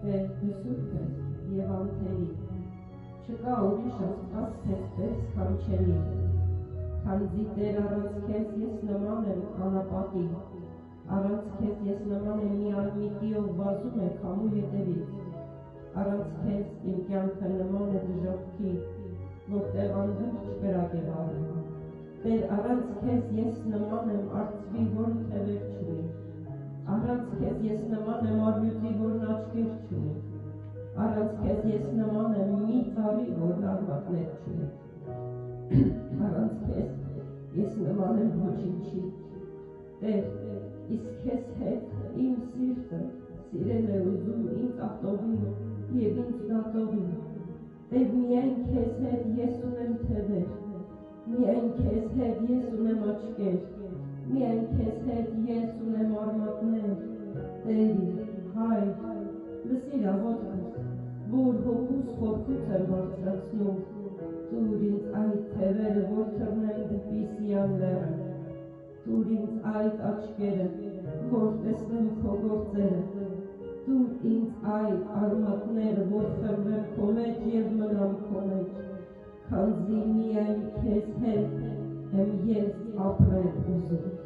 Տեր դու սուրբ ես և անթերի, չկա ուրիշ Աստված քեզպես կանչելի, քանզի Տեր առանց քեզ ես նման եմ անապատի, առանց քեզ ես նման եմ մի արմիտի, ով վազում է քամու ետևից, առանց քեզ իմ կյանքը նման է դժոխքի, որտեղ անդուր չկրակ է վառում, Տեր առանց քեզ ես նման եմ արծվի, որը թևեր չունի, առանց քեզ ես նման եմ արյուծի, որն աչքեր չունի, առանց քեզ ես նման եմ մի ծառի, որն արմատներ չունի, առանց քեզ ես նման եմ ոչինչի, Տեր, իսկ քեզ հետ իմ սիրտը սիրել է ուզում ինձ ատողին և ինձ դատողին, Տեր, միայն քեզ հետ ես ունեմ թևեր, միայն քեզ հետ ես ունեմ աչքեր, միայն քեզ հետ ես ունեմ արմատներ, Տեր, Հայր, լսիր աղոթքս, որ հոգուս խորքուց եմ բարձրացնում, տուր ինձ այդ թևերը, որ թռնեմ դեպի Սիան լեռը, տուր ինձ այդ աչքերը, որ տեսնեմ քո գործերը, տուր ինձ այդ արմատները, որ խրվեմ քո մեջ և մնամ քո մեջ, քանզի միայն քեզ հետ եմ ես ապրել ուզում։